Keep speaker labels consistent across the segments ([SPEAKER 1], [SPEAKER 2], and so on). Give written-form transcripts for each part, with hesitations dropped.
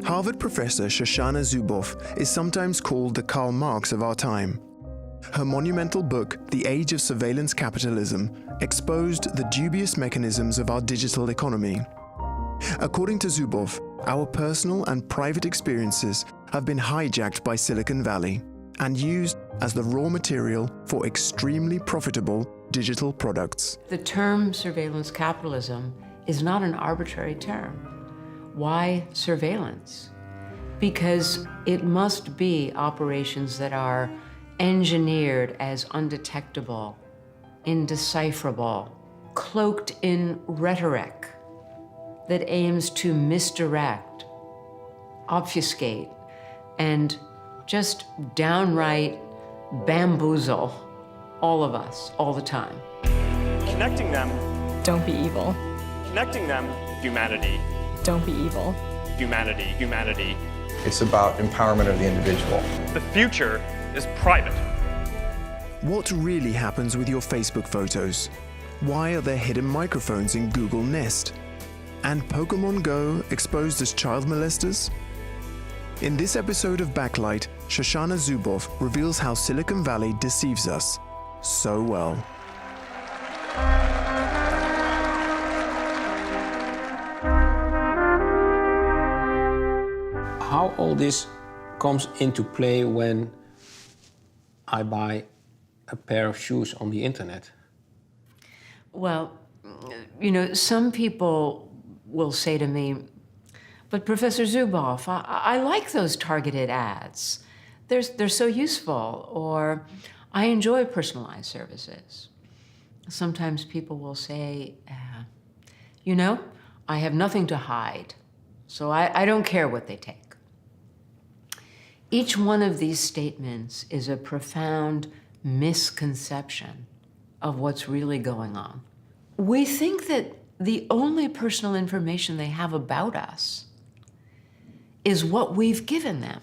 [SPEAKER 1] Harvard professor Shoshana Zuboff is sometimes called the Karl Marx of our time. Her monumental book, The Age of Surveillance Capitalism, exposed the dubious mechanisms of our digital economy. According to Zuboff, our personal and private experiences have been hijacked by Silicon Valley and used as the raw material for extremely profitable digital products.
[SPEAKER 2] The term surveillance capitalism is not an arbitrary term. Why surveillance? Because it must be operations that are engineered as undetectable, indecipherable, cloaked in rhetoric that aims to misdirect, obfuscate, and just downright bamboozle all of us, all the time.
[SPEAKER 3] Connecting them.
[SPEAKER 4] Don't be evil.
[SPEAKER 3] Connecting them. Humanity.
[SPEAKER 4] Don't be evil.
[SPEAKER 3] Humanity. Humanity.
[SPEAKER 5] It's about empowerment of the individual.
[SPEAKER 3] The future is private.
[SPEAKER 1] What really happens with your Facebook photos? Why are there hidden microphones in Google Nest? And Pokemon Go exposed as child molesters? In this episode of Backlight, Shoshana Zuboff reveals how Silicon Valley deceives us so well.
[SPEAKER 6] How all this comes into play when I buy a pair of shoes on the internet?
[SPEAKER 2] Well, you know, some people will say to me, but Professor Zuboff, I like those targeted ads. They're so useful, or I enjoy personalized services. Sometimes people will say, you know, I have nothing to hide, so I don't care what they take. Each one of these statements is a profound misconception of what's really going on. We think that the only personal information they have about us is what we've given them.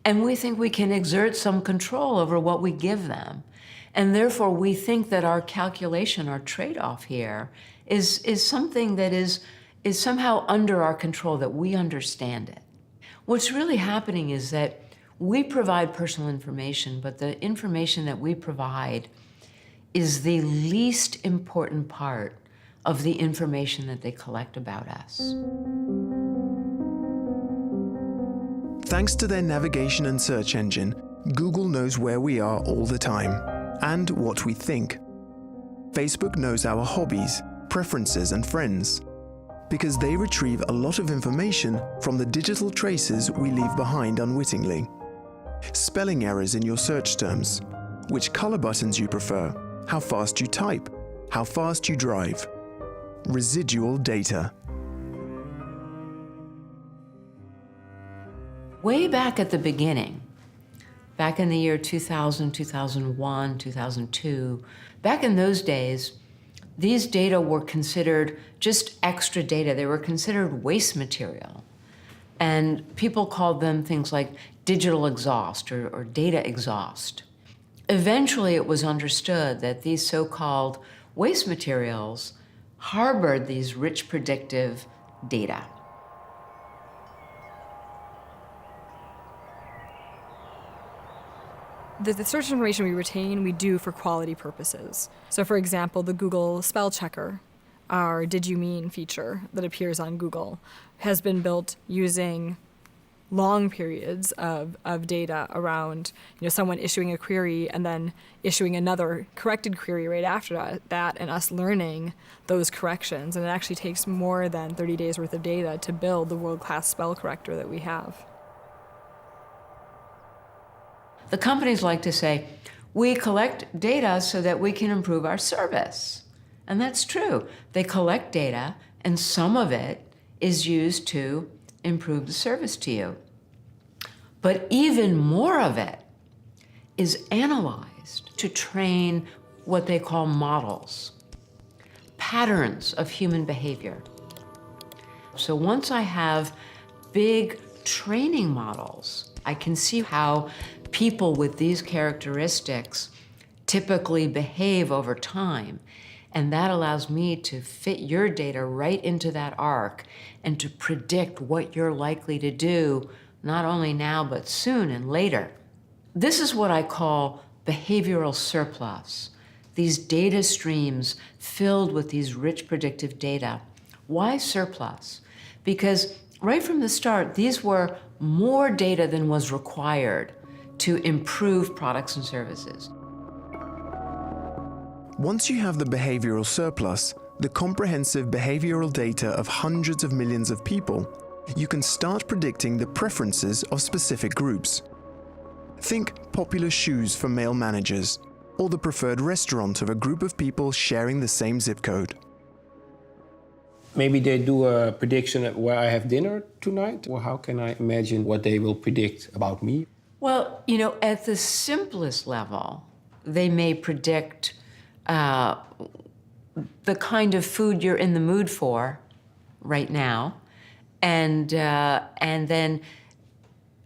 [SPEAKER 2] And we think we can exert some control over what we give them. And therefore, we think that our calculation, our trade-off here, is something that is somehow under our control, that we understand it. What's really happening is that we provide personal information, but the information that we provide is the least important part of the information that they collect about us.
[SPEAKER 1] Thanks to their navigation and search engine, Google knows where we are all the time and what we think. Facebook knows our hobbies, preferences, and friends, because they retrieve a lot of information from the digital traces we leave behind unwittingly. Spelling errors in your search terms, which color buttons you prefer, how fast you type, how fast you drive. Residual data.
[SPEAKER 2] Way back at the beginning, back in the year 2000, 2001, 2002, back in those days, these data were considered just extra data. They were considered waste material. And people called them things like digital exhaust or data exhaust. Eventually, it was understood that these so-called waste materials harbored these rich predictive data.
[SPEAKER 4] The search information we retain, we do for quality purposes. So for example, the Google spell checker, our Did You Mean feature that appears on Google, has been built using long periods of data around, you know, someone issuing a query and then issuing another corrected query right after that, and us learning those corrections. And it actually takes more than 30 days worth of data to build the world-class spell corrector that we have.
[SPEAKER 2] The companies like to say, we collect data so that we can improve our service. And that's true. They collect data, and some of it is used to improve the service to you. But even more of it is analyzed to train what they call models, patterns of human behavior. So once I have big training models, I can see how people with these characteristics typically behave over time. And that allows me to fit your data right into that arc and to predict what you're likely to do, not only now, but soon and later. This is what I call behavioral surplus. These data streams filled with these rich predictive data. Why surplus? Because right from the start, these were more data than was required to improve products and services.
[SPEAKER 1] Once you have the behavioral surplus, the comprehensive behavioral data of hundreds of millions of people, you can start predicting the preferences of specific groups. Think popular shoes for male managers, or the preferred restaurant of a group of people sharing the same zip code.
[SPEAKER 6] Maybe they do a prediction of where I have dinner tonight, or how can I imagine what they will predict about me?
[SPEAKER 2] Well, you know, at the simplest level, they may predict the kind of food you're in the mood for right now, and then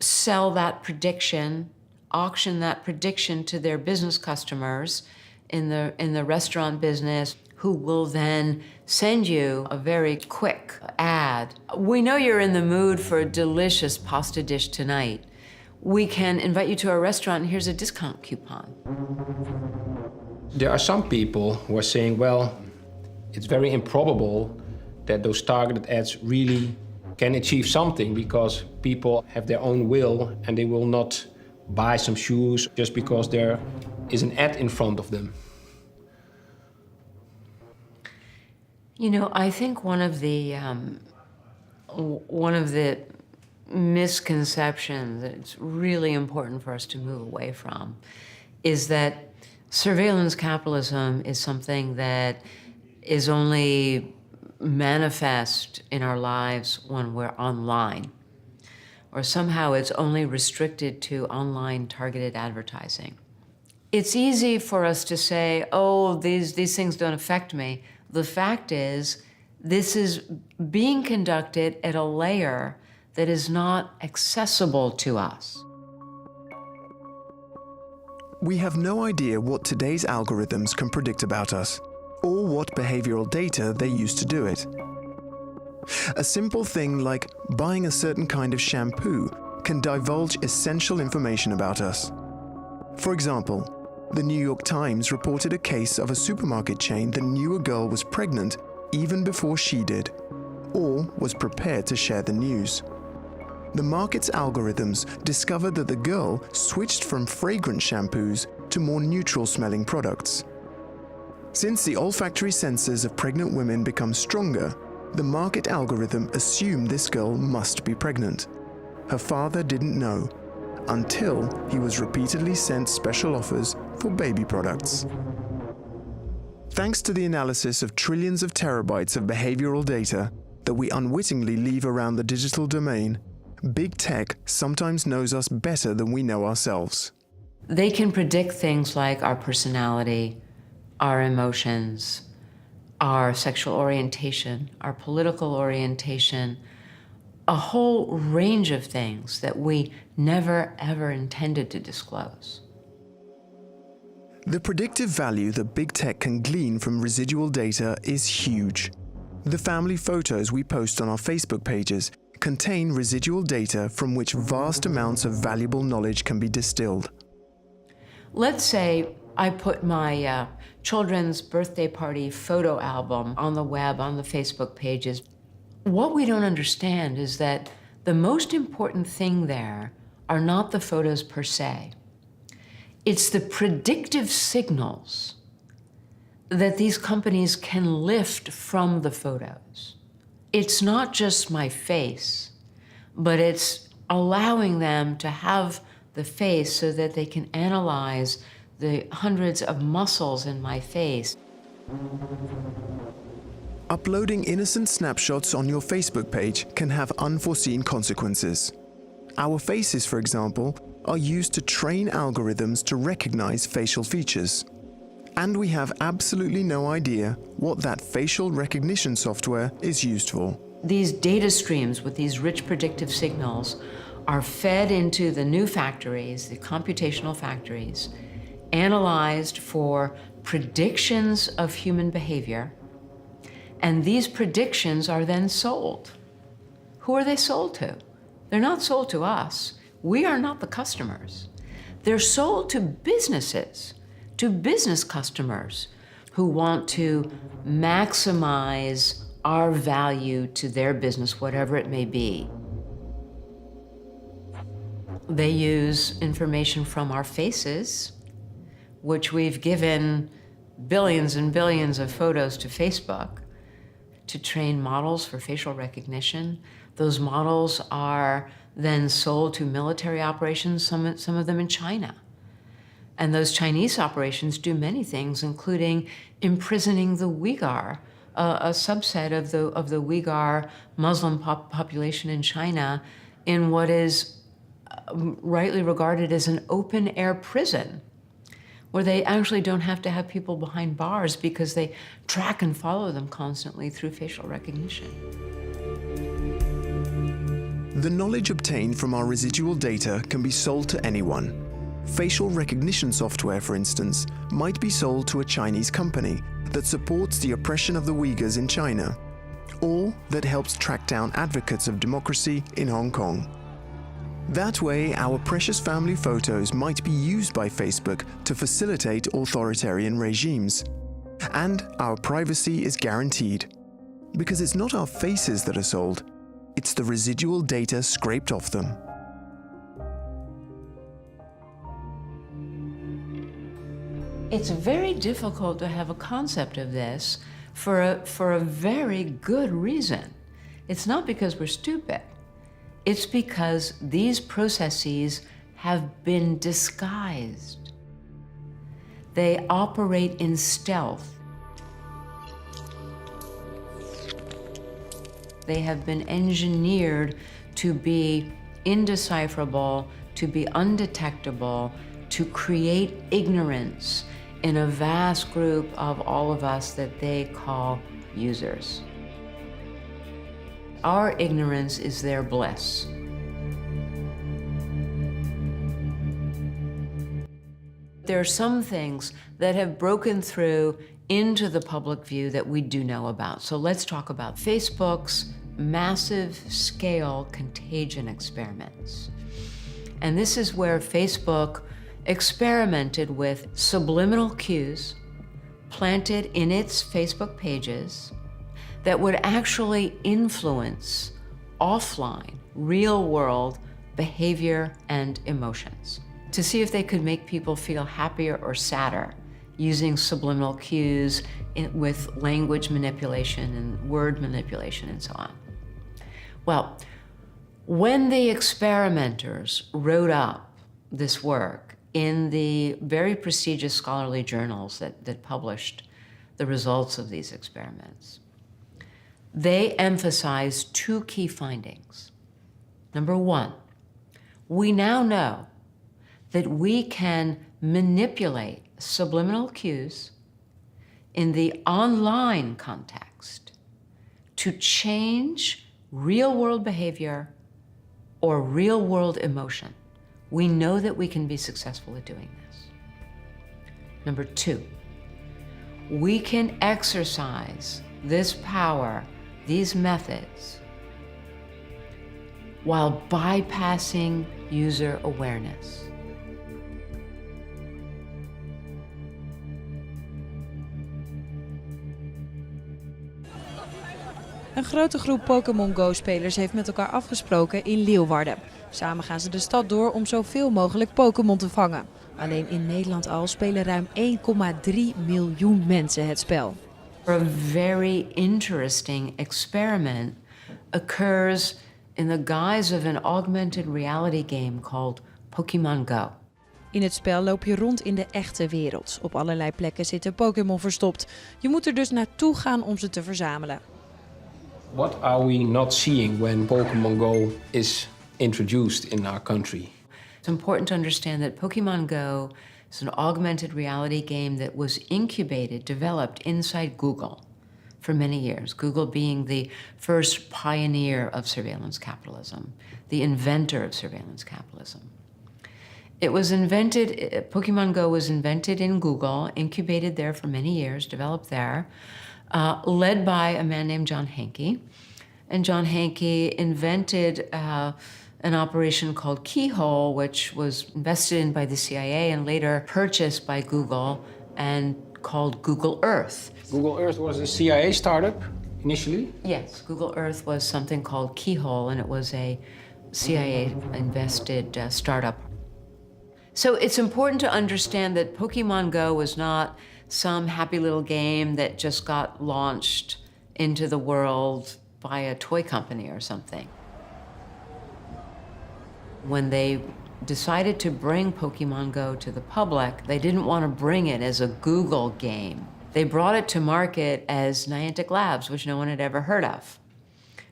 [SPEAKER 2] sell that prediction, auction that prediction to their business customers in the restaurant business, who will then send you a very quick ad. We know you're in the mood for a delicious pasta dish tonight. We can invite you to our restaurant, and here's a discount coupon.
[SPEAKER 6] There are some people who are saying, well, it's very improbable that those targeted ads really can achieve something, because people have their own will and they will not buy some shoes just because there is an ad in front of them.
[SPEAKER 2] You know, I think one of the misconceptions that it's really important for us to move away from is that surveillance capitalism is something that is only manifest in our lives when we're online, or somehow it's only restricted to online targeted advertising. It's easy for us to say, oh, these things don't affect me. The fact is, this is being conducted at a layer that is not accessible to us.
[SPEAKER 1] We have no idea what today's algorithms can predict about us, or what behavioral data they use to do it. A simple thing like buying a certain kind of shampoo can divulge essential information about us. For example, the New York Times reported a case of a supermarket chain that knew a girl was pregnant even before she did, or was prepared to share the news. The market's algorithms discovered that the girl switched from fragrant shampoos to more neutral-smelling products. Since the olfactory sensors of pregnant women become stronger, the market algorithm assumed this girl must be pregnant. Her father didn't know, until he was repeatedly sent special offers for baby products. Thanks to the analysis of trillions of terabytes of behavioral data that we unwittingly leave around the digital domain, big tech sometimes knows us better than we know ourselves.
[SPEAKER 2] They can predict things like our personality, our emotions, our sexual orientation, our political orientation, a whole range of things that we never, ever intended to disclose.
[SPEAKER 1] The predictive value that big tech can glean from residual data is huge. The family photos we post on our Facebook pages contain residual data from which vast amounts of valuable knowledge can be distilled.
[SPEAKER 2] Let's say I put my children's birthday party photo album on the web, on the Facebook pages. What we don't understand is that the most important thing there are not the photos per se. It's the predictive signals that these companies can lift from the photos. It's not just my face, but it's allowing them to have the face so that they can analyze the hundreds of muscles in my face.
[SPEAKER 1] Uploading innocent snapshots on your Facebook page can have unforeseen consequences. Our faces, for example, are used to train algorithms to recognize facial features. And we have absolutely no idea what that facial recognition software is used for.
[SPEAKER 2] These data streams with these rich predictive signals are fed into the new factories, the computational factories, analyzed for predictions of human behavior, and these predictions are then sold. Who are they sold to? They're not sold to us. We are not the customers. They're sold to businesses, to business customers who want to maximize our value to their business, whatever it may be. They use information from our faces, which we've given billions and billions of photos to Facebook to train models for facial recognition. Those models are then sold to military operations, some of them in China. And those Chinese operations do many things, including imprisoning the Uyghur, a subset of the Uyghur Muslim population in China, in what is rightly regarded as an open-air prison, where they actually don't have to have people behind bars because they track and follow them constantly through facial recognition.
[SPEAKER 1] The knowledge obtained from our residual data can be sold to anyone. Facial recognition software, for instance, might be sold to a Chinese company that supports the oppression of the Uyghurs in China, or that helps track down advocates of democracy in Hong Kong. That way, our precious family photos might be used by Facebook to facilitate authoritarian regimes. And our privacy is guaranteed. Because it's not our faces that are sold, it's the residual data scraped off them.
[SPEAKER 2] It's very difficult to have a concept of this for a very good reason. It's not because we're stupid. It's because these processes have been disguised. They operate in stealth. They have been engineered to be indecipherable, to be undetectable, to create ignorance in a vast group of all of us that they call users. Our ignorance is their bliss. There are some things that have broken through into the public view that we do know about. So let's talk about Facebook's massive scale contagion experiments. And this is where Facebook experimented with subliminal cues planted in its Facebook pages that would actually influence offline, real-world behavior and emotions, to see if they could make people feel happier or sadder using subliminal cues with language manipulation and word manipulation and so on. Well, when the experimenters wrote up this work in the very prestigious scholarly journals that published the results of these experiments, they emphasized two key findings. Number one, we now know that we can manipulate subliminal cues in the online context to change real-world behavior or real-world emotion. We know that we can be successful at doing this. Number two, we can exercise this power, these methods, while bypassing user awareness.
[SPEAKER 7] Een grote groep Pokémon Go-spelers heeft met elkaar afgesproken in Leeuwarden. Samen gaan ze de stad door om zoveel mogelijk Pokémon te vangen. Alleen in Nederland al spelen ruim 1,3 miljoen mensen het spel.
[SPEAKER 2] A very interesting experiment occurs in the guise of an augmented reality game called Pokémon Go.
[SPEAKER 7] In het spel loop je rond in de echte wereld. Op allerlei plekken zitten Pokémon verstopt. Je moet er dus naartoe gaan om ze te verzamelen.
[SPEAKER 6] What are we not seeing when Pokemon Go is introduced in our country?
[SPEAKER 2] It's important to understand that Pokemon Go is an augmented reality game that was incubated, developed inside Google for many years. Google being the first pioneer of surveillance capitalism, the inventor of surveillance capitalism. It was invented, Pokemon Go was invented in Google, incubated there for many years, developed there, led by a man named John Hanke. And John Hanke invented an operation called Keyhole, which was invested in by the CIA and later purchased by Google and called Google Earth.
[SPEAKER 6] Google Earth was a CIA startup initially?
[SPEAKER 2] Yes, Google Earth was something called Keyhole, and it was a CIA-invested startup. So it's important to understand that Pokemon Go was not some happy little game that just got launched into the world by a toy company or something. When they decided to bring Pokemon Go to the public, they didn't want to bring it as a Google game. They brought it to market as Niantic Labs, which no one had ever heard of.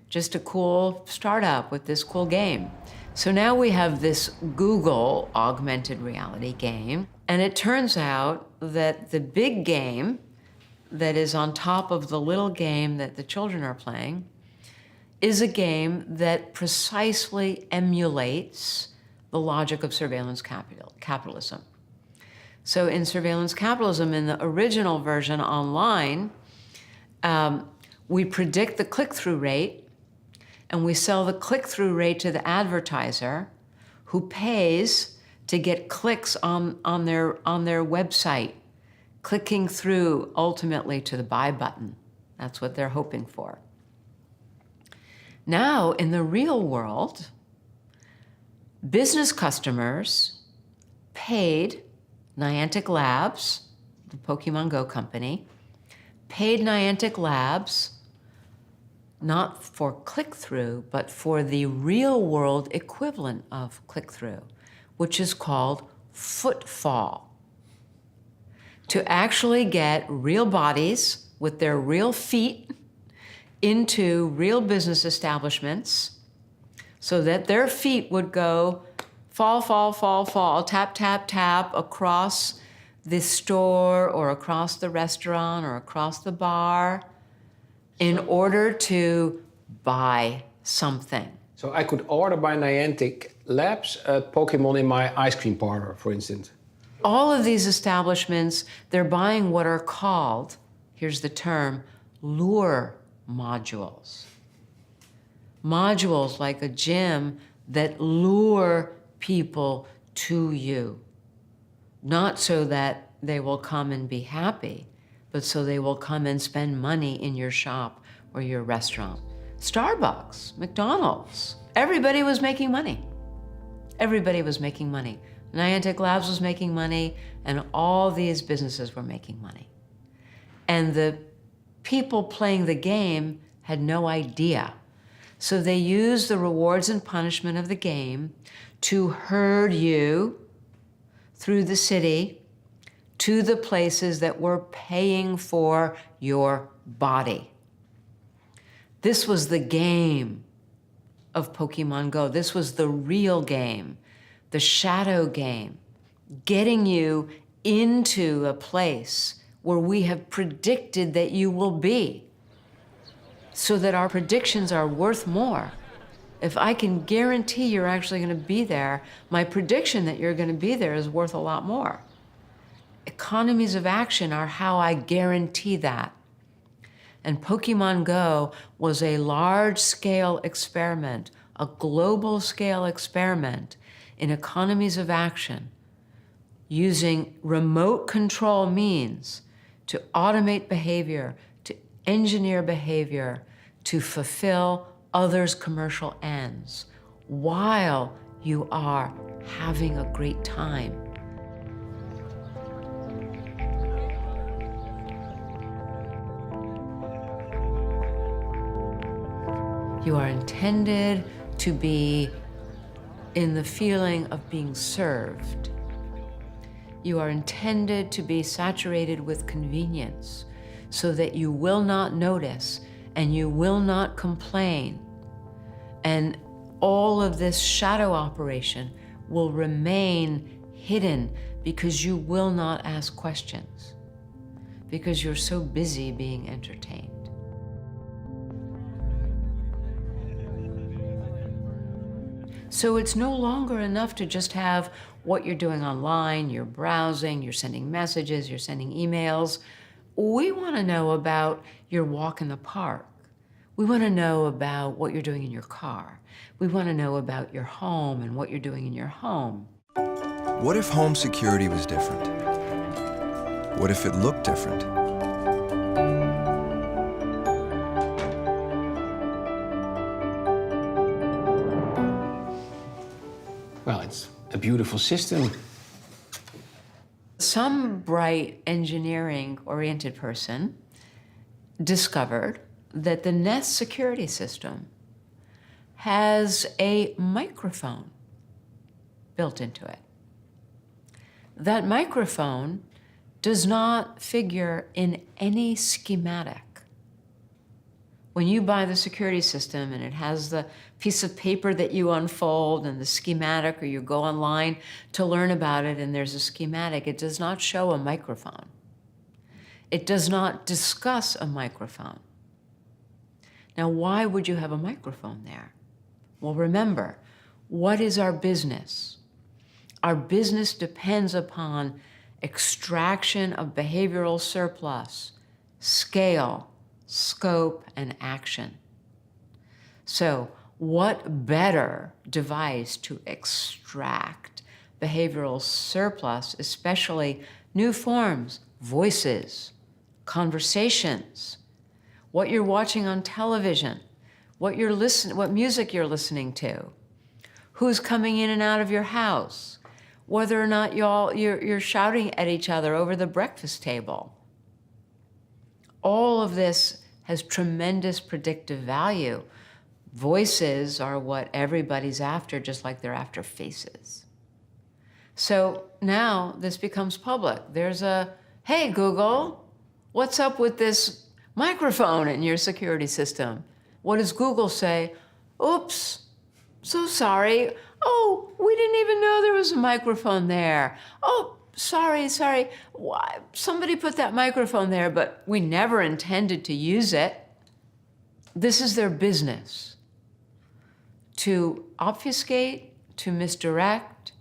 [SPEAKER 2] Just a cool startup with this cool game. So now we have this Google augmented reality game, and it turns out that the big game that is on top of the little game that the children are playing is a game that precisely emulates the logic of surveillance capitalism. So in surveillance capitalism, in the original version online, we predict the click-through rate, and we sell the click-through rate to the advertiser, who pays to get clicks on their website, clicking through ultimately to the buy button. That's what they're hoping for. Now, in the real world, business customers paid Niantic Labs, the Pokemon Go company, paid Niantic Labs not for click-through, but for the real-world equivalent of click-through, which is called footfall. To actually get real bodies with their real feet into real business establishments so that their feet would go fall, fall, fall, fall, tap, tap, tap across the store or across the restaurant or across the bar in order to buy something.
[SPEAKER 6] So I could order by Niantic Labs a Pokemon in my ice cream parlor, for instance.
[SPEAKER 2] All of these establishments, they're buying what are called, here's the term, lure modules. Modules like a gym that lure people to you. Not so that they will come and be happy, but so they will come and spend money in your shop or your restaurant. Starbucks, McDonald's, everybody was making money. Everybody was making money. Niantic Labs was making money, and all these businesses were making money. And the people playing the game had no idea. So they used the rewards and punishment of the game to herd you through the city to the places that were paying for your body. This was the game of Pokemon Go. This was the real game, the shadow game, getting you into a place where we have predicted that you will be, so that our predictions are worth more. If I can guarantee you're actually going to be there, my prediction that you're going to be there is worth a lot more. Economies of action are how I guarantee that. And Pokemon Go was a large-scale experiment, a global-scale experiment in economies of action, using remote control means to automate behavior, to engineer behavior, to fulfill others' commercial ends, while you are having a great time. You are intended to be in the feeling of being served. You are intended to be saturated with convenience so that you will not notice and you will not complain. And all of this shadow operation will remain hidden because you will not ask questions, because you're so busy being entertained. So it's no longer enough to just have what you're doing online, you're browsing, you're sending messages, you're sending emails. We want to know about your walk in the park. We want to know about what you're doing in your car. We want to know about your home and what you're doing in your home.
[SPEAKER 8] What if home security was different? What if it looked different?
[SPEAKER 6] Well, it's a beautiful system.
[SPEAKER 2] Some bright engineering-oriented person discovered that the Nest security system has a microphone built into it. That microphone does not figure in any schematic. When you buy the security system and it has the piece of paper that you unfold and the schematic, or you go online to learn about it and there's a schematic, it does not show a microphone. It does not discuss a microphone. Now, why would you have a microphone there? Well, remember, what is our business? Our business depends upon extraction of behavioral surplus, scale, scope, and action. So, what better device to extract behavioral surplus, especially new forms, voices, conversations, what you're watching on television, what music you're listening to, who's coming in and out of your house, whether or not you're shouting at each other over the breakfast table. All of this has tremendous predictive value. Voices are what everybody's after, just like they're after faces. So now this becomes public. There's a, hey, Google, what's up with this microphone in your security system? What does Google say? Oops, so sorry. Oh, we didn't even know there was a microphone there. Oh, sorry. Why? Somebody put that microphone there, but we never intended to use it. This is their business. To obfuscate, to misdirect,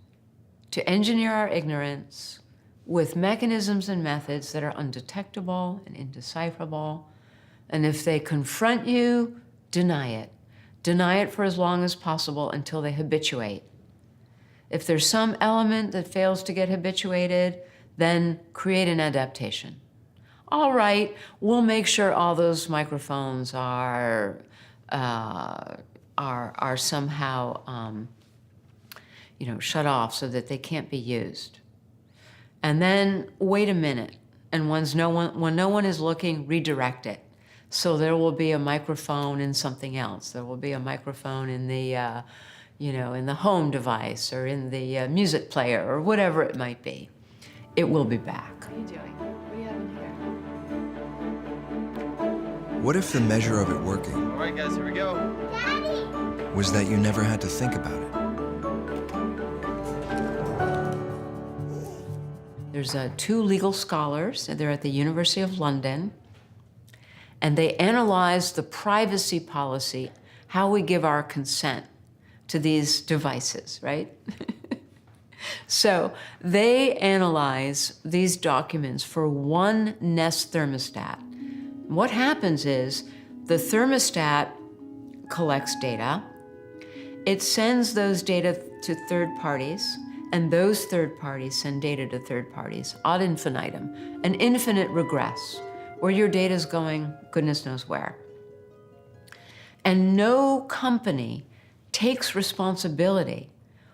[SPEAKER 2] to engineer our ignorance with mechanisms and methods that are undetectable and indecipherable. And if they confront you, deny it. Deny it for as long as possible until they habituate. If there's some element that fails to get habituated, then create an adaptation. All right, we'll make sure all those microphones are somehow shut off so that they can't be used. And then wait a minute, and when no one is looking, redirect it. So there will be a microphone in something else. There will be a microphone in the, in the home device or in the music player or whatever it might be. It will be back. What are you doing? What do you have in here?
[SPEAKER 8] What if the measure of it working,
[SPEAKER 9] All right, guys, here we go.
[SPEAKER 8] Daddy, was that you never had to think about it?
[SPEAKER 2] There's two legal scholars, and they're at the University of London, and they analyze the privacy policy, how we give our consent to these devices, right? So they analyze these documents for one Nest thermostat. What happens is the thermostat collects data, it sends those data to third parties, and those third parties send data to third parties ad infinitum, an infinite regress, where your data is going goodness knows where. And no company takes responsibility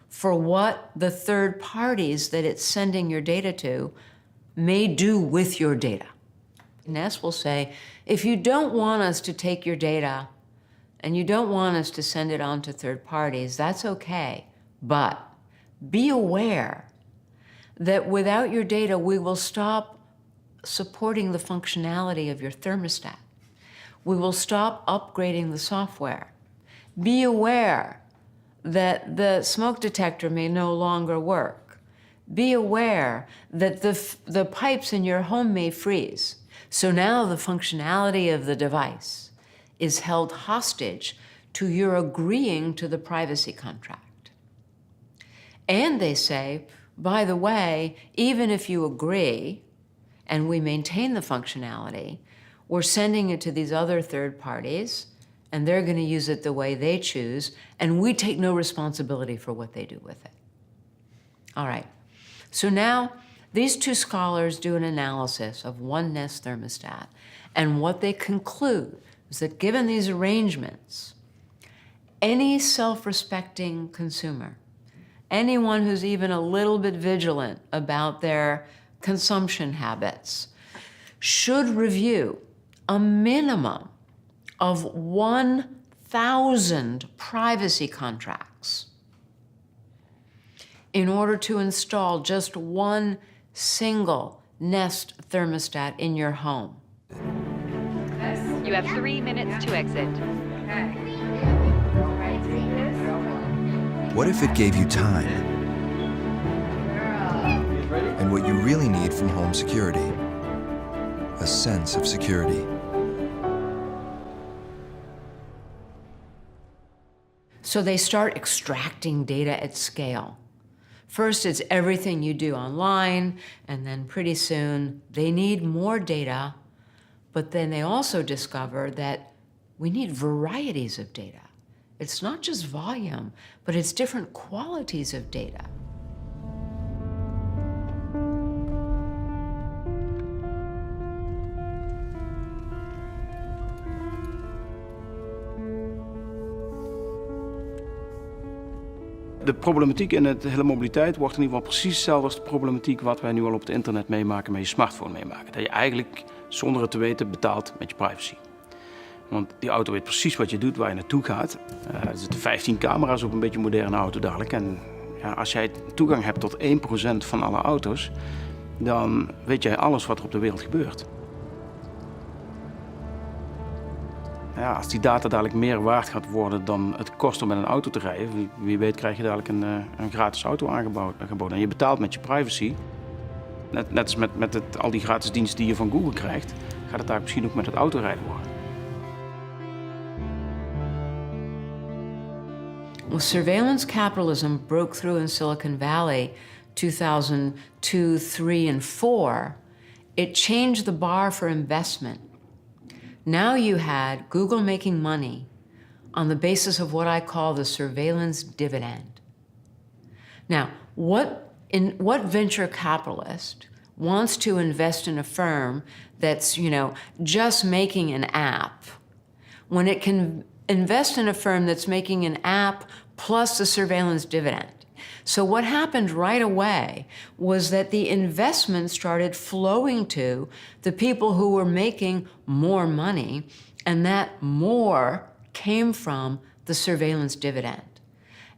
[SPEAKER 2] for what the third parties that it's sending your data to may do with your data. Nest will say, if you don't want us to take your data and you don't want us to send it on to third parties, that's okay, but be aware that without your data, we will stop supporting the functionality of your thermostat. We will stop upgrading the software. Be aware that the smoke detector may no longer work. Be aware that the pipes in your home may freeze. So now the functionality of the device is held hostage to your agreeing to the privacy contract. And they say, by the way, even if you agree and we maintain the functionality, we're sending it to these other third parties and they're going to use it the way they choose, and we take no responsibility for what they do with it. All right, so now these two scholars do an analysis of one Nest thermostat, and what they conclude is that given these arrangements, any self-respecting consumer, anyone who's even a little bit vigilant about their consumption habits, should review a minimum of 1,000 privacy contracts in order to install just one single Nest thermostat in your home.
[SPEAKER 9] You have 3 minutes to exit.
[SPEAKER 8] What if it gave you time? And what you really need from home security? A sense of security.
[SPEAKER 2] So they start extracting data at scale. First, it's everything you do online, and then pretty soon they need more data, but then they also discover that we need varieties of data. It's not just volume, but it's different qualities of data.
[SPEAKER 10] De problematiek in het hele mobiliteit wordt in ieder geval precies hetzelfde als de problematiek wat wij nu al op het internet meemaken, met je smartphone meemaken. Dat je eigenlijk zonder het te weten betaalt met je privacy. Want die auto weet precies wat je doet, waar je naartoe gaat. Er zitten 15 camera's op een beetje moderne auto dadelijk. En ja, als jij toegang hebt tot 1% van alle auto's, dan weet jij alles wat er op de wereld gebeurt. Ja, als die data dadelijk meer waard gaat worden dan het kost om met een auto te rijden, wie weet krijg je dadelijk een gratis auto aangeboden. En je betaalt met je privacy. Net als met al die gratis diensten die je van Google krijgt, gaat het daar misschien ook met het autorijden worden.
[SPEAKER 2] Well, surveillance capitalism broke through in Silicon Valley 2002, 3, and 4. It changed the bar for investment. Now you had Google making money on the basis of what I call the surveillance dividend. Now, what venture capitalist wants to invest in a firm that's, just making an app when it can invest in a firm that's making an app plus the surveillance dividend? So what happened right away was that the investment started flowing to the people who were making more money, and that more came from the surveillance dividend.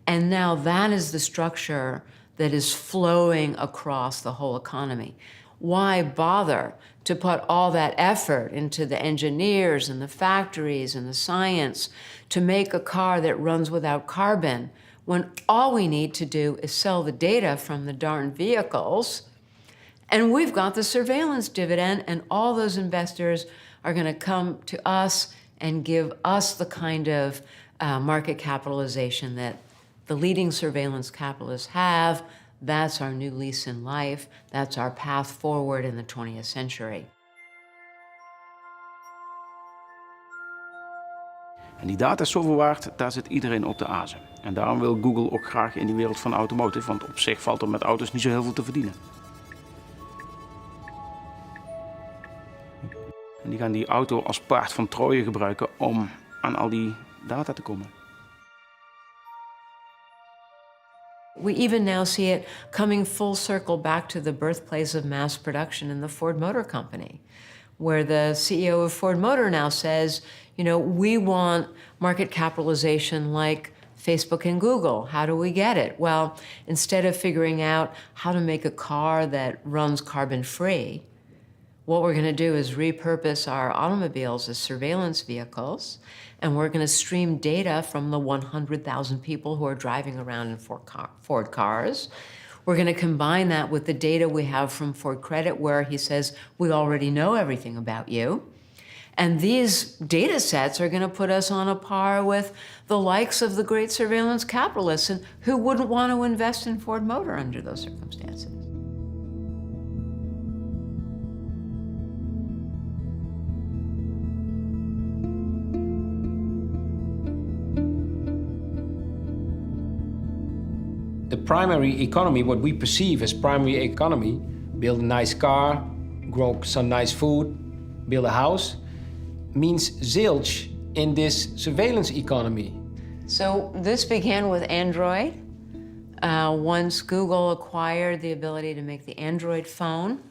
[SPEAKER 2] And now that is the structure that is flowing across the whole economy. Why bother to put all that effort into the engineers and the factories and the science to make a car that runs without carbon, when all we need to do is sell the data from the darn vehicles, and we've got the surveillance dividend, and all those investors are going to come to us and give us the kind of market capitalization that the leading surveillance capitalists have. That's our new lease in life. That's our path forward in the 20th century.
[SPEAKER 10] En die data is zoveel waard, daar zit iedereen op de azen. En daarom wil Google ook graag in die wereld van automotive, want op zich valt er met auto's niet zo heel veel te verdienen. En die gaan die auto als paard van Troje gebruiken om aan al die data te komen.
[SPEAKER 2] We even now see it coming full circle back to the birthplace of mass production in the Ford Motor Company, where the CEO of Ford Motor now says, we want market capitalization like Facebook and Google. How do we get it? Well, instead of figuring out how to make a car that runs carbon-free, what we're going to do is repurpose our automobiles as surveillance vehicles, and we're going to stream data from the 100,000 people who are driving around in Ford cars. We're going to combine that with the data we have from Ford Credit, where he says, we already know everything about you. And these data sets are going to put us on a par with the likes of the great surveillance capitalists, and who wouldn't want to invest in Ford Motor under those circumstances?
[SPEAKER 6] The primary economy, what we perceive as primary economy, build a nice car, grow some nice food, build a house, means zilch in this surveillance economy.
[SPEAKER 2] So this began with Android. Once Google acquired the ability to make the Android phone,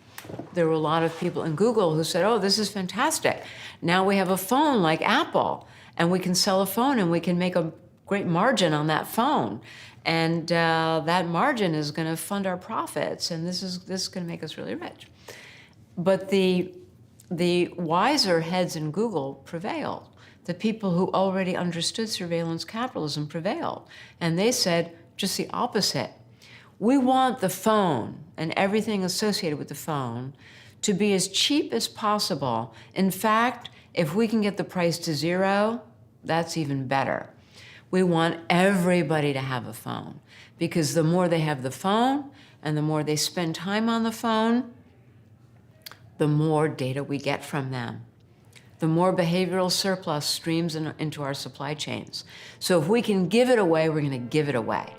[SPEAKER 2] there were a lot of people in Google who said, oh, this is fantastic. Now we have a phone like Apple, and we can sell a phone and we can make a great margin on that phone. And that margin is going to fund our profits, and this is going to make us really rich. But the wiser heads in Google prevailed. The people who already understood surveillance capitalism prevailed. And they said just the opposite. We want the phone and everything associated with the phone to be as cheap as possible. In fact, if we can get the price to zero, that's even better. We want everybody to have a phone, because the more they have the phone and the more they spend time on the phone, the more data we get from them. The more behavioral surplus streams into our supply chains. So if we can give it away, we're going to give it away.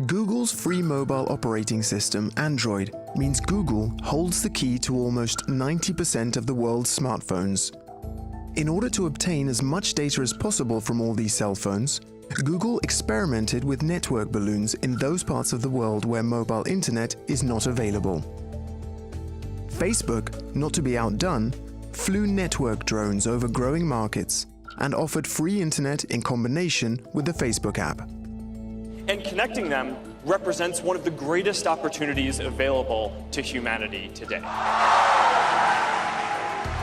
[SPEAKER 1] Google's free mobile operating system, Android, means Google holds the key to almost 90% of the world's smartphones. In order to obtain as much data as possible from all these cell phones, Google experimented with network balloons in those parts of the world where mobile internet is not available. Facebook, not to be outdone, flew network drones over growing markets and offered free internet in combination with the Facebook app.
[SPEAKER 3] And connecting them represents one of the greatest opportunities available to humanity today.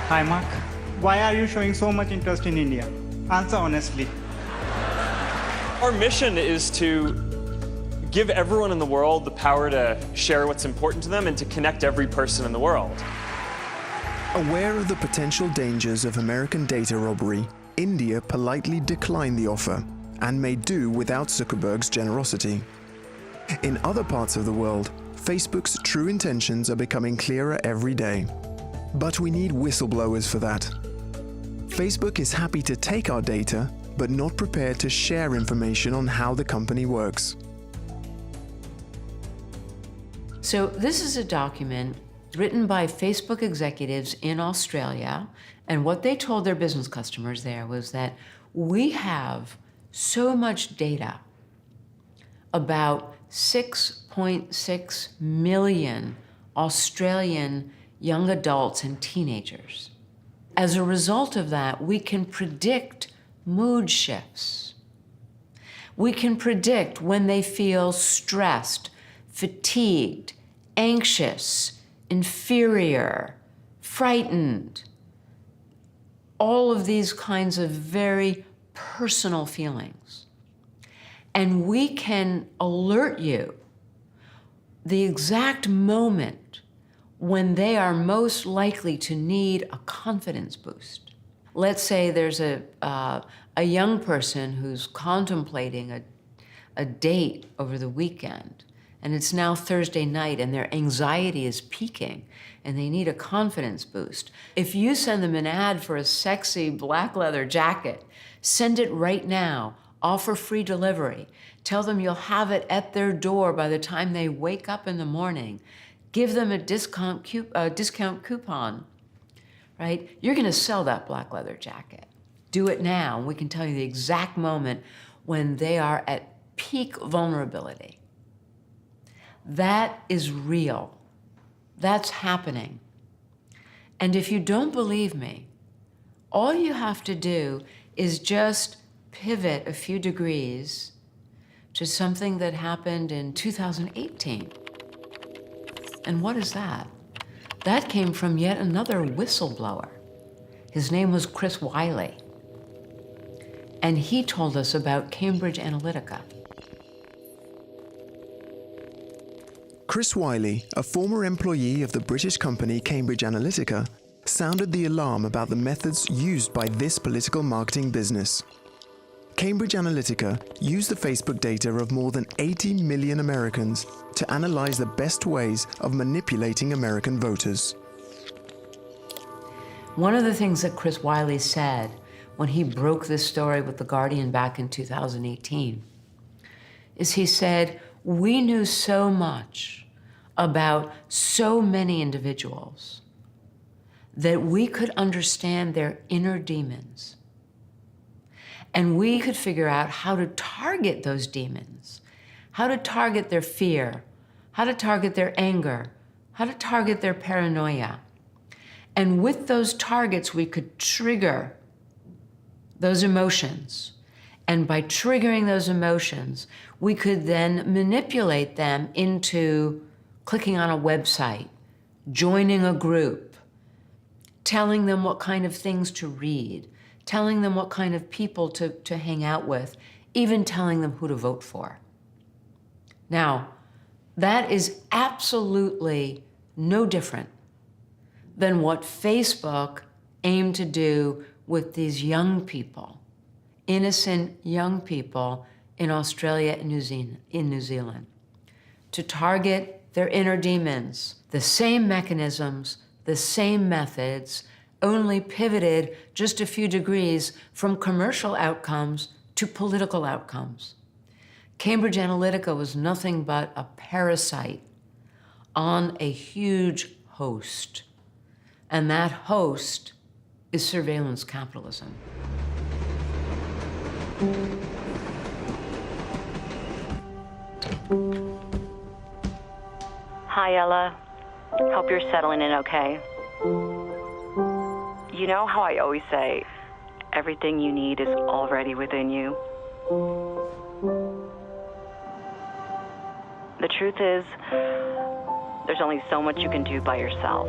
[SPEAKER 11] Hi, Mark. Why are you showing so much interest in India? Answer honestly.
[SPEAKER 3] Our mission is to give everyone in the world the power to share what's important to them and to connect every person in the world.
[SPEAKER 1] Aware of the potential dangers of American data robbery, India politely declined the offer and made do without Zuckerberg's generosity. In other parts of the world, Facebook's true intentions are becoming clearer every day. But we need whistleblowers for that. Facebook is happy to take our data, but not prepared to share information on how the company works.
[SPEAKER 2] So this is a document written by Facebook executives in Australia, and what they told their business customers there was that we have so much data about 6.6 million Australian young adults and teenagers. As a result of that, we can predict mood shifts. We can predict when they feel stressed, fatigued, anxious, inferior, frightened. All of these kinds of very personal feelings. And we can alert you the exact moment when they are most likely to need a confidence boost. Let's say there's a young person who's contemplating a date over the weekend, and it's now Thursday night, and their anxiety is peaking, and they need a confidence boost. If you send them an ad for a sexy black leather jacket, send it right now, offer free delivery, tell them you'll have it at their door by the time they wake up in the morning, give them a discount coupon, right? You're gonna sell that black leather jacket. Do it now, and we can tell you the exact moment when they are at peak vulnerability. That is real. That's happening. And if you don't believe me, all you have to do is just pivot a few degrees to something that happened in 2018. And what is that? That came from yet another whistleblower. His name was Chris Wiley. And he told us about Cambridge Analytica.
[SPEAKER 1] Chris Wiley, a former employee of the British company Cambridge Analytica, sounded the alarm about the methods used by this political marketing business. Cambridge Analytica used the Facebook data of more than 80 million Americans to analyze the best ways of manipulating American voters.
[SPEAKER 2] One of the things that Chris Wiley said when he broke this story with The Guardian back in 2018 is he said, we knew so much about so many individuals that we could understand their inner demons. And we could figure out how to target those demons, how to target their fear, how to target their anger, how to target their paranoia. And with those targets, we could trigger those emotions. And by triggering those emotions, we could then manipulate them into clicking on a website, joining a group, telling them what kind of things to read, telling them what kind of people to hang out with, even telling them who to vote for. Now, that is absolutely no different than what Facebook aimed to do with these young people, innocent young people in Australia and New Zealand, to target their inner demons. The same mechanisms, the same methods, only pivoted just a few degrees from commercial outcomes to political outcomes. Cambridge Analytica was nothing but a parasite on a huge host, and that host is surveillance capitalism.
[SPEAKER 12] Hi, Ella. Hope you're settling in okay. You know how I always say, everything you need is already within you? The truth is, there's only so much you can do by yourself.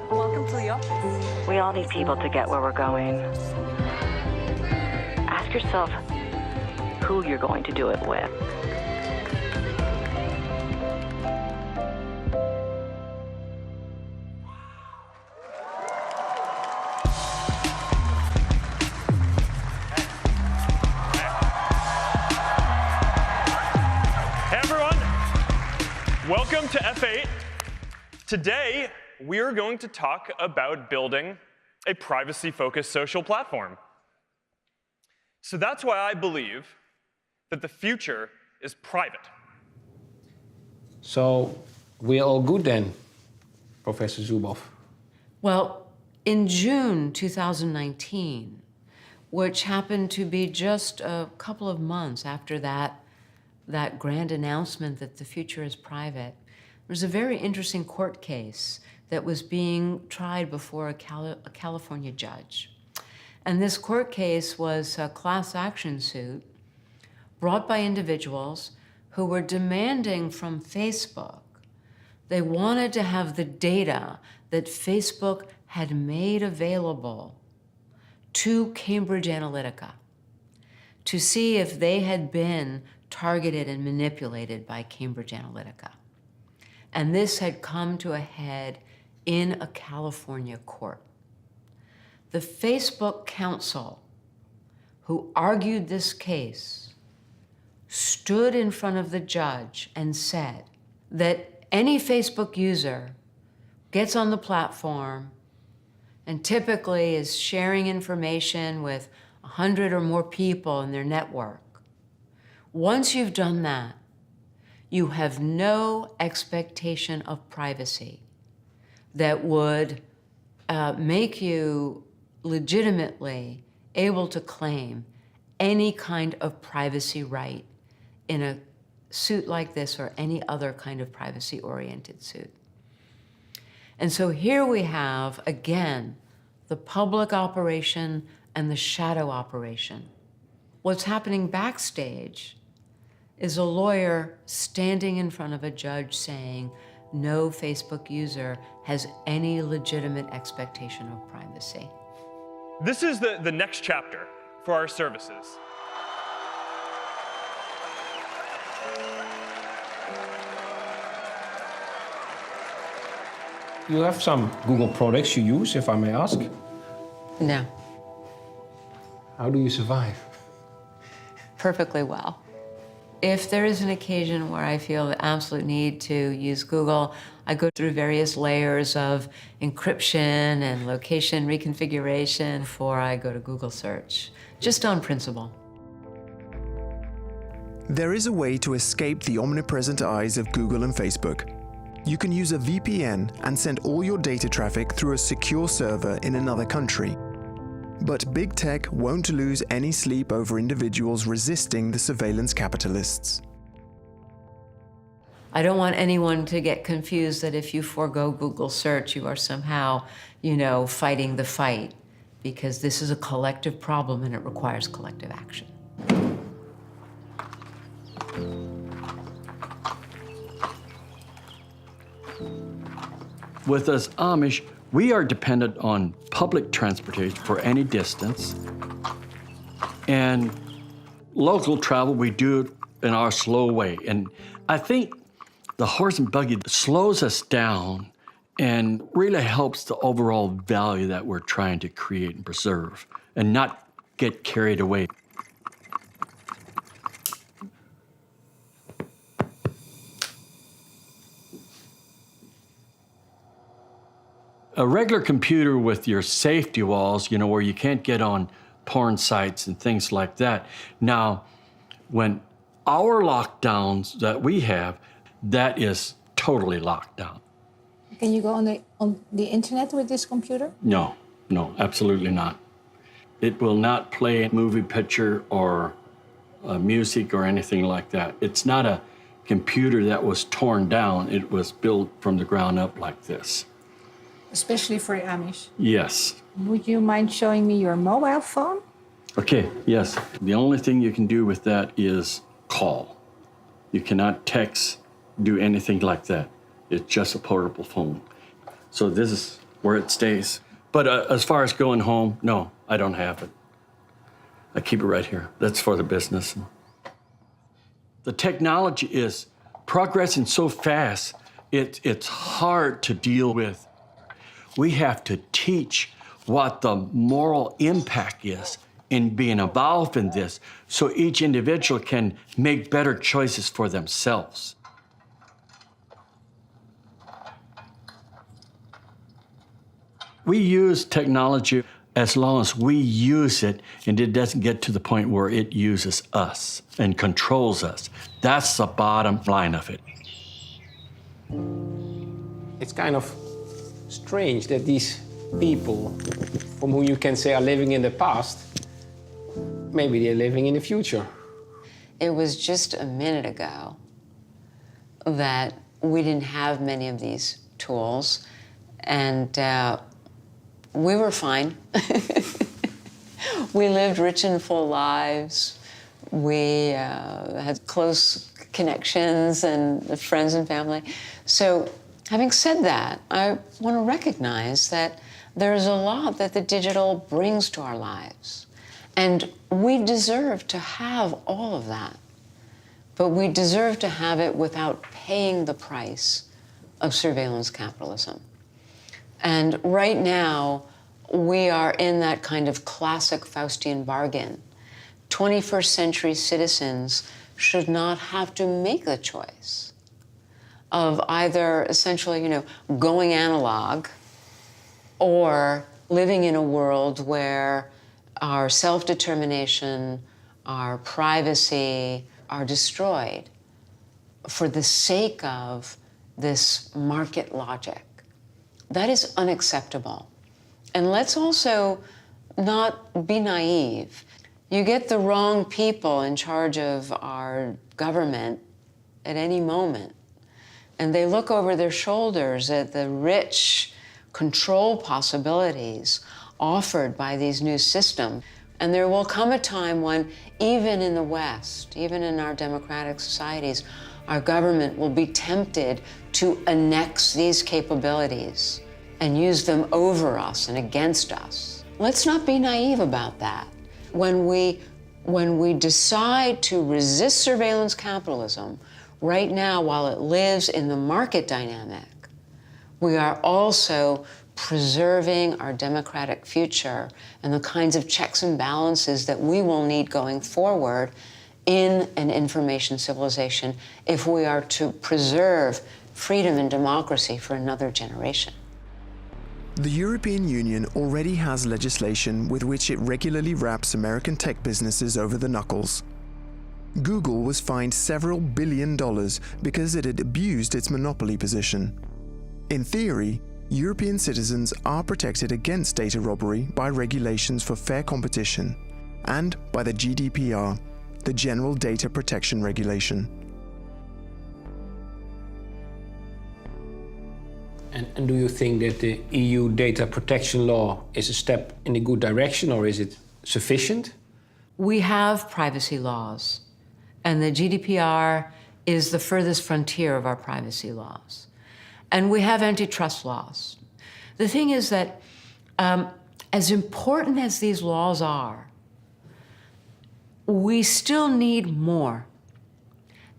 [SPEAKER 13] Welcome to the office.
[SPEAKER 12] We all need people to get where we're going. Ask yourself who you're going to do it with.
[SPEAKER 3] Welcome to F8. Today, we're going to talk about building a privacy-focused social platform. So that's why I believe that the future is private.
[SPEAKER 6] So we're all good then, Professor Zuboff?
[SPEAKER 2] Well, in June 2019, which happened to be just a couple of months after that grand announcement that the future is private, there was a very interesting court case that was being tried before a California judge. And this court case was a class action suit brought by individuals who were demanding from Facebook. They wanted to have the data that Facebook had made available to Cambridge Analytica to see if they had been targeted and manipulated by Cambridge Analytica. And this had come to a head in a California court. The Facebook counsel who argued this case stood in front of the judge and said that any Facebook user gets on the platform and typically is sharing information with 100 or more people in their network. Once you've done that, you have no expectation of privacy that would make you legitimately able to claim any kind of privacy right in a suit like this or any other kind of privacy-oriented suit. And so here we have, again, the public operation and the shadow operation. What's happening backstage is a lawyer standing in front of a judge saying, no Facebook user has any legitimate expectation of privacy.
[SPEAKER 3] This is the next chapter for our services.
[SPEAKER 6] You have some Google products you use, if I may ask.
[SPEAKER 2] No.
[SPEAKER 6] How do you survive?
[SPEAKER 2] Perfectly well. If there is an occasion where I feel the absolute need to use Google, I go through various layers of encryption and location reconfiguration before I go to Google search, just on principle.
[SPEAKER 1] There is a way to escape the omnipresent eyes of Google and Facebook. You can use a VPN and send all your data traffic through a secure server in another country. But big tech won't lose any sleep over individuals resisting the surveillance capitalists.
[SPEAKER 2] I don't want anyone to get confused that if you forego Google search, you are somehow, fighting the fight, because this is a collective problem and it requires collective action.
[SPEAKER 14] With us Amish, we are dependent on public transportation for any distance. And local travel, we do it in our slow way. And I think the horse and buggy slows us down and really helps the overall value that we're trying to create and preserve and not get carried away. A regular computer with your safety walls, where you can't get on porn sites and things like that. Now, when our lockdowns that we have, that is totally locked down.
[SPEAKER 15] Can you go on the internet with this computer?
[SPEAKER 14] No, absolutely not. It will not play a movie picture or music or anything like that. It's not a computer that was torn down. It was built from the ground up like this.
[SPEAKER 15] Especially for Amish.
[SPEAKER 14] Yes.
[SPEAKER 15] Would you mind showing me your mobile phone?
[SPEAKER 14] Okay, yes. The only thing you can do with that is call. You cannot text, do anything like that. It's just a portable phone. So this is where it stays. But as far as going home, no, I don't have it. I keep it right here. That's for the business. The technology is progressing so fast, it's hard to deal with. We have to teach what the moral impact is in being involved in this so each individual can make better choices for themselves. We use technology as long as we use it and it doesn't get to the point where it uses us and controls us. That's the bottom line of it.
[SPEAKER 6] It's kind of strange that these people, from whom you can say are living in the past, maybe they're living in the future.
[SPEAKER 2] It was just a minute ago that we didn't have many of these tools, and we were fine. We lived rich and full lives. We had close connections and friends and family. So, having said that, I want to recognize that there's a lot that the digital brings to our lives. And we deserve to have all of that. But we deserve to have it without paying the price of surveillance capitalism. And right now, we are in that kind of classic Faustian bargain. 21st century citizens should not have to make the choice of either essentially, going analog or living in a world where our self-determination, our privacy are destroyed for the sake of this market logic. That is unacceptable. And let's also not be naive. You get the wrong people in charge of our government at any moment, and they look over their shoulders at the rich control possibilities offered by these new systems. And there will come a time when, even in the West, even in our democratic societies, our government will be tempted to annex these capabilities and use them over us and against us. Let's not be naive about that. When we decide to resist surveillance capitalism, right now, while it lives in the market dynamic, We are also preserving our democratic future and the kinds of checks and balances that we will need going forward in an information civilization if we are to preserve freedom and democracy for another generation.
[SPEAKER 1] The European Union already has legislation with which it regularly wraps American tech businesses over the knuckles. Google was fined several $1 billion because it had abused its monopoly position. In theory, European citizens are protected against data robbery by regulations for fair competition and by the GDPR, the General Data Protection Regulation.
[SPEAKER 6] And do you think that the EU data protection law is a step in the good direction, or is it sufficient?
[SPEAKER 2] We have privacy laws, and the GDPR is the furthest frontier of our privacy laws. And we have antitrust laws. The thing is that as important as these laws are, we still need more,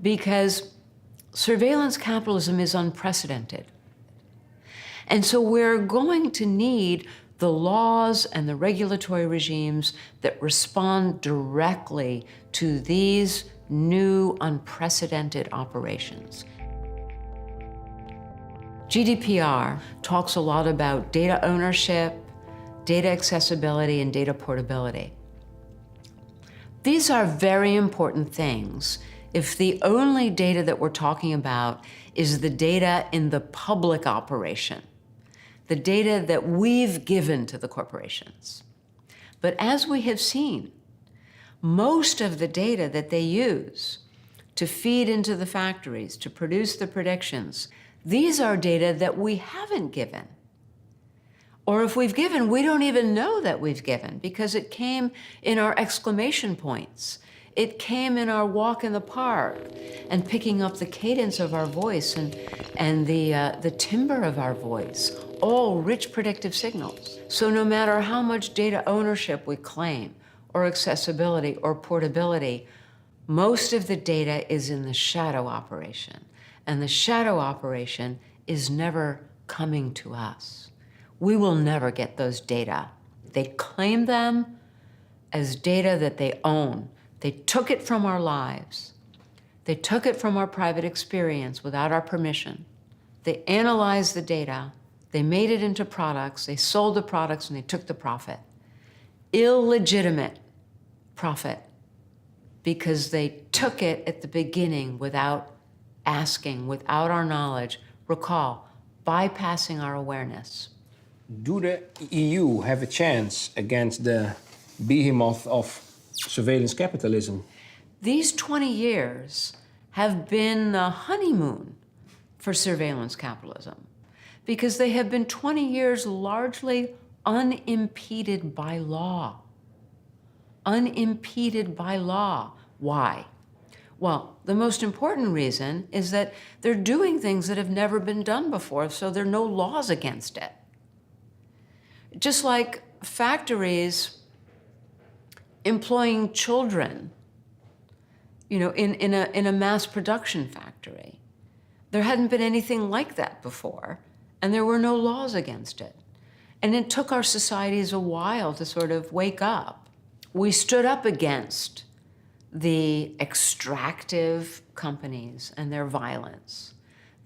[SPEAKER 2] because surveillance capitalism is unprecedented. And so we're going to need the laws and the regulatory regimes that respond directly to these new unprecedented operations. GDPR talks a lot about data ownership, data accessibility, and data portability. These are very important things if the only data that we're talking about is the data in the public operation, the data that we've given to the corporations. But as we have seen, most of the data that they use to feed into the factories, to produce the predictions, these are data that we haven't given. Or if we've given, we don't even know that we've given, because it came in our exclamation points. It came in our walk in the park and picking up the cadence of our voice and the timbre of our voice, all rich predictive signals. So no matter how much data ownership we claim, or accessibility or portability, most of the data is in the shadow operation. And the shadow operation is never coming to us. We will never get those data. They claim them as data that they own. They took it from our lives. They took it from our private experience without our permission. They analyzed the data. They made it into products. They sold the products and they took the profit. Illegitimate profit, because they took it at the beginning without asking, without our knowledge. Recall, bypassing our awareness.
[SPEAKER 6] Do the EU have a chance against the behemoth of surveillance capitalism?
[SPEAKER 2] These 20 years have been the honeymoon for surveillance capitalism, because they have been 20 years largely unimpeded by law. Unimpeded by law. Why? Well, the most important reason is that they're doing things that have never been done before, so there are no laws against it. Just like factories employing children, you know, in a mass production factory. There hadn't been anything like that before, and there were no laws against it. And it took our societies a while to sort of wake up. We stood up against the extractive companies and their violence,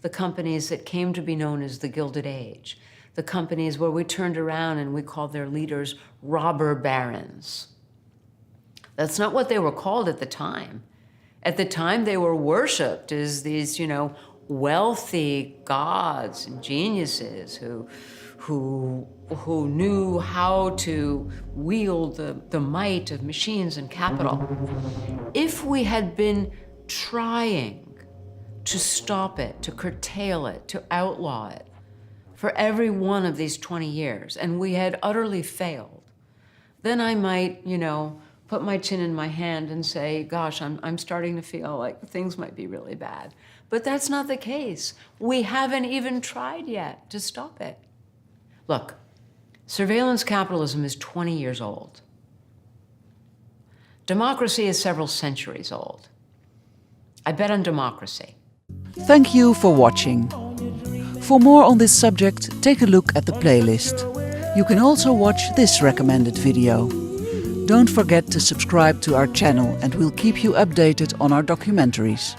[SPEAKER 2] the companies that came to be known as the Gilded Age, the companies where we turned around and we called their leaders robber barons. That's not what they were called at the time. At the time, they were worshipped as these, you know, wealthy gods and geniuses who knew how to wield the might of machines and capital. If we had been trying to stop it, to curtail it, to outlaw it for every one of these 20 years, and we had utterly failed, then I might, you know, put my chin in my hand and say, gosh, I'm starting to feel like things might be really bad. But that's not the case. We haven't even tried yet to stop it. Look, surveillance capitalism is 20 years old. Democracy is several centuries old. I bet on democracy.
[SPEAKER 16] Thank you for watching. For more on this subject, take a look at the playlist. You can also watch this recommended video. Don't forget to subscribe to our channel and we'll keep you updated on our documentaries.